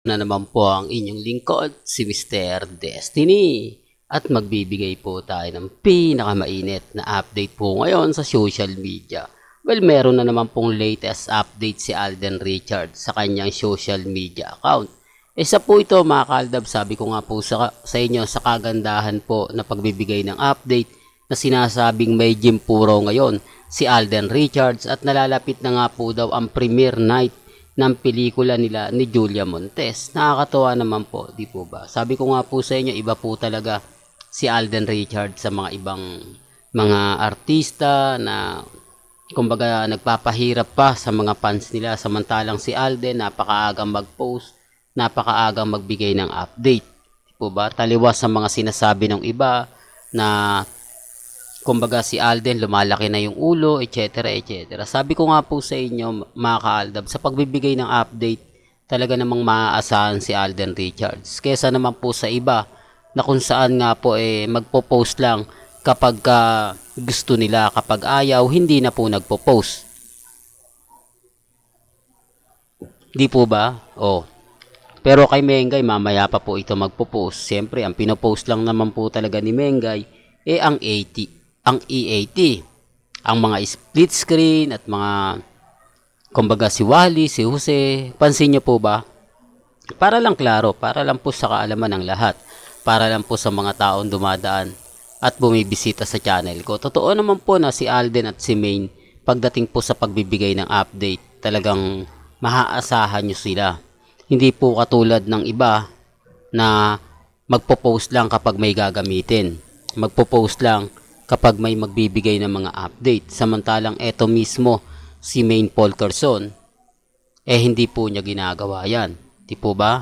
Na naman po ang inyong lingkod, si Mr. Destiny. At magbibigay po tayo ng pinakamainit na update po ngayon sa social media. Well, meron na naman pong latest update si Alden Richards sa kanyang social media account. Isa po ito mga kaaldab, sabi ko nga po sa inyo sa kagandahan po na pagbibigay ng update na sinasabing may gym puro ngayon si Alden Richards at nalalapit na nga po daw ang premiere night ng pelikula nila ni Julia Montes. Nakakatuwa naman po, di po ba? Sabi ko nga po sa inyo, iba po talaga si Alden Richards sa mga ibang mga artista na kumbaga nagpapahirap pa sa mga fans nila, samantalang si Alden napakaagang mag-post, napakaagang magbigay ng update. Di po ba? Taliwas sa mga sinasabi ng iba na kumbaga si Alden lumalaki na yung ulo, etc. etc. Sabi ko nga po sa inyo mga kaaldab, sa pagbibigay ng update talaga namang maaasahan si Alden Richards kesa naman po sa iba na kung saan nga po magpo-post lang kapag gusto nila, kapag ayaw hindi na po nagpo-post. Di po ba? Pero kay Mengay mamaya pa po ito magpo-post. Siyempre ang pinopost lang naman po talaga ni Mengay ang E80, ang mga split screen at mga kumbaga si Wally, si Jose, pansin nyo po ba? Para lang klaro, para lang po sa kaalaman ng lahat, para lang po sa mga taong dumadaan at bumibisita sa channel ko. Totoo naman po na si Alden at si Maine, pagdating po sa pagbibigay ng update, talagang maaasahan nyo sila. Hindi po katulad ng iba na magpo-post lang kapag may gagamitin. Magpo-post lang kapag may magbibigay ng mga update. Samantalang eto mismo si Maine Polkerson, hindi po niya ginagawa yan. Di po ba?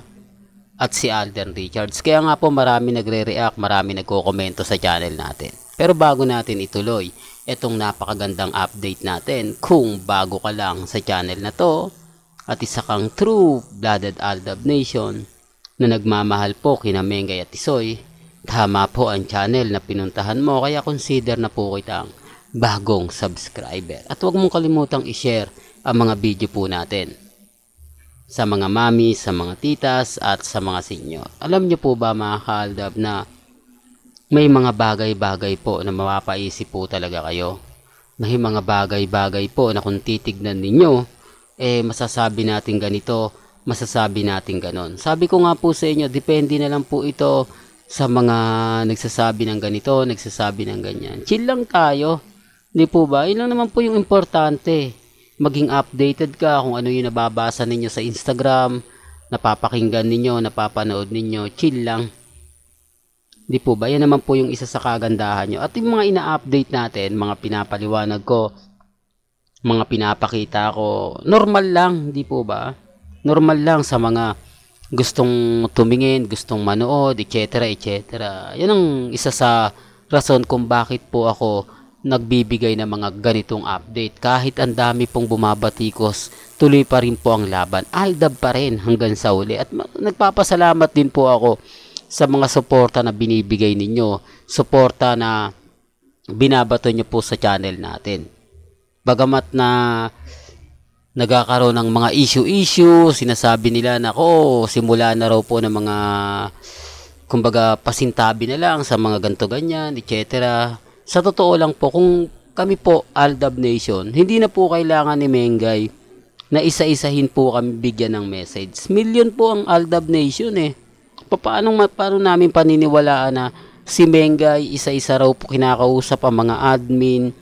At si Alden Richards. Kaya nga po marami nagre-react, marami nagko-komento sa channel natin. Pero bago natin ituloy etong napakagandang update natin, kung bago ka lang sa channel na to at isa kang true-blooded Aldab Nation na nagmamahal po kina Mengay at Tisoy, tama po ang channel na pinuntahan mo, kaya consider na po kitang bagong subscriber. At huwag mong kalimutang i-share ang mga video po natin sa mga mami, sa mga titas at sa mga senior. Alam nyo po ba mga kaaldab na may mga bagay-bagay po na mapapaisip po talaga kayo? May mga bagay-bagay po na kung titignan ninyo, masasabi natin ganito, masasabi natin ganon. Sabi ko nga po sa inyo, depende na lang po ito sa mga nagsasabi ng ganito, nagsasabi ng ganyan. Chill lang tayo. Hindi po ba? Yun lang naman po yung importante. Maging updated ka kung ano yung nababasa ninyo sa Instagram, napapakinggan ninyo, napapanood ninyo. Chill lang. Hindi po ba? Yan naman po yung isa sa kagandahan nyo. At yung mga ina-update natin, mga pinapaliwanag ko, mga pinapakita ko, normal lang. Hindi po ba? Normal lang sa mga gustong tumingin, gustong manood, etc. etc. Yan ang isa sa rason kung bakit po ako nagbibigay ng mga ganitong update. Kahit ang dami pong bumabatikos, tuloy pa rin po ang laban. Aldab pa rin hanggang sa uli. At nagpapasalamat din po ako sa mga suporta na binibigay ninyo. Suporta na binabato nyo po sa channel natin. Bagamat na nagkakaroon ng mga issue, sinasabi nila na simula na raw po ng mga kumbaga pasintabi na lang sa mga ganto ganyan, etc. Sa totoo lang po, kung kami po Aldab Nation, hindi na po kailangan ni Mengay na isa-isahin po kami bigyan ng message. Million po ang Aldab Nation Paano namin paniniwalaan na si Mengay isa-isa raw po kinakausap ang mga admin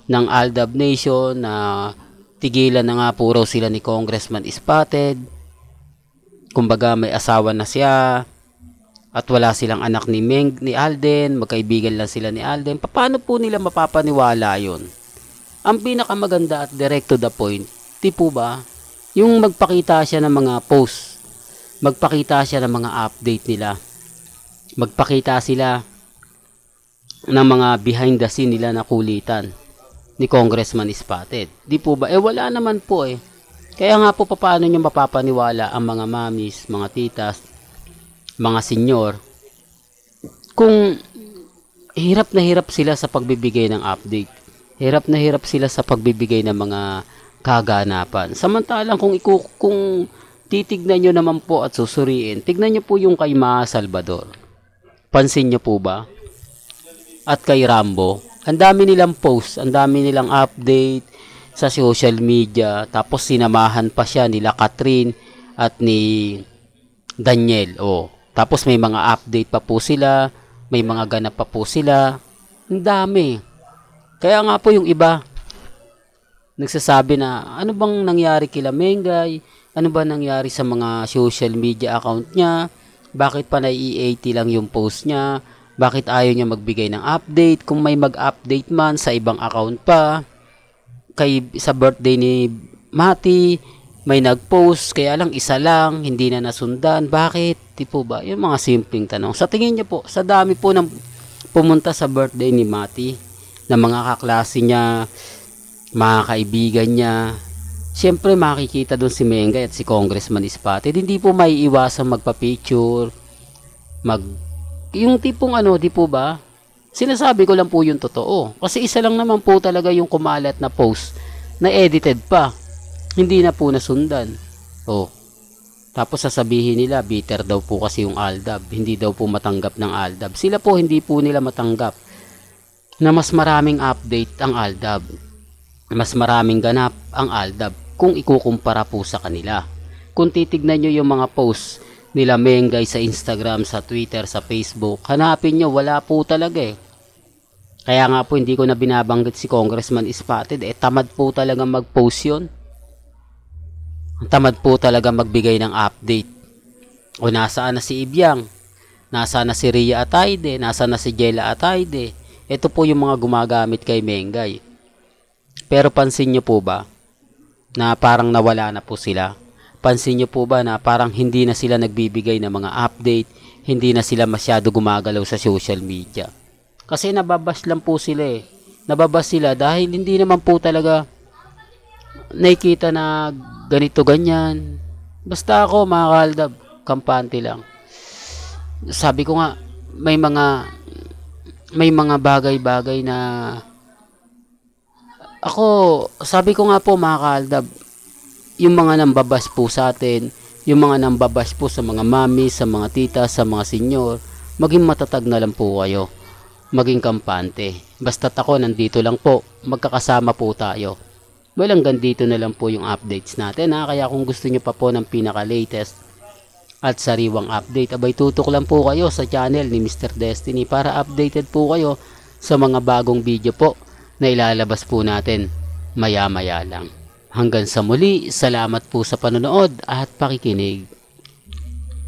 ng Aldab Nation na tigilan na nga po raw sila ni Congressman Spotted. Kumbaga may asawa na siya at wala silang anak ni Alden, magkaibigan lang sila ni Alden. Paano po nila mapapaniwala yon? Ang pinakamaganda at direct to the point, di po ba? Yung magpakita siya ng mga post, magpakita siya ng mga update nila, magpakita sila ng mga behind the scene nila na kulitan ni Congressman Spotted. Di po ba? Wala naman po Kaya nga po paano nyo mapapaniwala ang mga mamis, mga titas, mga senyor kung hirap na hirap sila sa pagbibigay ng update. Hirap na hirap sila sa pagbibigay ng mga kaganapan. Samantalang kung titignan nyo naman po at susuriin, tignan nyo po yung kay Ma Salvador. Pansin nyo po ba? At kay Rambo, ang dami nilang post, ang dami nilang update sa social media, tapos sinamahan pa siya nila Catherine at ni Daniel. Tapos may mga update pa po sila, may mga ganap pa po sila. Ang dami. Kaya nga po yung iba nagsasabi na ano bang nangyari kila Mengay? Ano ba nangyari sa mga social media account niya? Bakit pa na-E80 lang yung post niya? Bakit ayaw niya magbigay ng update? Kung may mag-update man sa ibang account pa. Sa birthday ni Mati, may nag-post, kaya lang isa lang, hindi na nasundan. Bakit? Di po ba? Yung mga simpleng tanong. Sa tingin niya po, sa dami po ng pumunta sa birthday ni Mati, na mga kaklase niya, mga kaibigan niya, siyempre makikita doon si Mengay at si Congressman Ispatid. Hindi po may iwasang magpa-picture, yung tipong di po ba? Sinasabi ko lang po yung totoo. Kasi isa lang naman po talaga yung kumalat na post na edited pa. Hindi na po nasundan. Tapos sasabihin nila, bitter daw po kasi yung Aldab. Hindi daw po matanggap ng Aldab. Sila po hindi po nila matanggap na mas maraming update ang Aldab. Mas maraming ganap ang Aldab kung ikukumpara po sa kanila. Kung titignan nyo yung mga posts nila Mengay sa Instagram, sa Twitter, sa Facebook, hanapin nyo, wala po talaga eh. Kaya nga po hindi ko na binabanggit si Congressman Ispatid, tamad po talaga mag-post yun. Tamad po talaga magbigay ng update. Nasaan na si Ibyang? Nasaan na si Ria Atayde? Nasaan na si Jella Atayde? Ito po yung mga gumagamit kay Mengay. Pero pansin nyo po ba na parang nawala na po sila? Pansin nyo po ba na parang hindi na sila nagbibigay ng mga update, hindi na sila masyado gumagalaw sa social media? Kasi nababash lang po sila eh. Nababash sila dahil hindi naman po talaga nakikita na ganito ganyan. Basta ako mga Kaaldab, kampante lang. Sabi ko nga, may mga bagay-bagay na sabi ko nga po mga Kaaldab, yung mga nambabas po sa atin, yung mga nambabas po sa mga mami, sa mga tita, sa mga senyor, maging matatag na lang po kayo. Maging kampante. Basta't ako nandito lang po, magkakasama po tayo. Well, hanggang dito na lang po yung updates natin Kaya kung gusto nyo pa po ng pinaka-latest at sariwang update, abay tutok lang po kayo sa channel ni Mr. Destiny para updated po kayo sa mga bagong video po na ilalabas po natin maya-maya lang. Hanggang sa muli, salamat po sa panonood at pakikinig.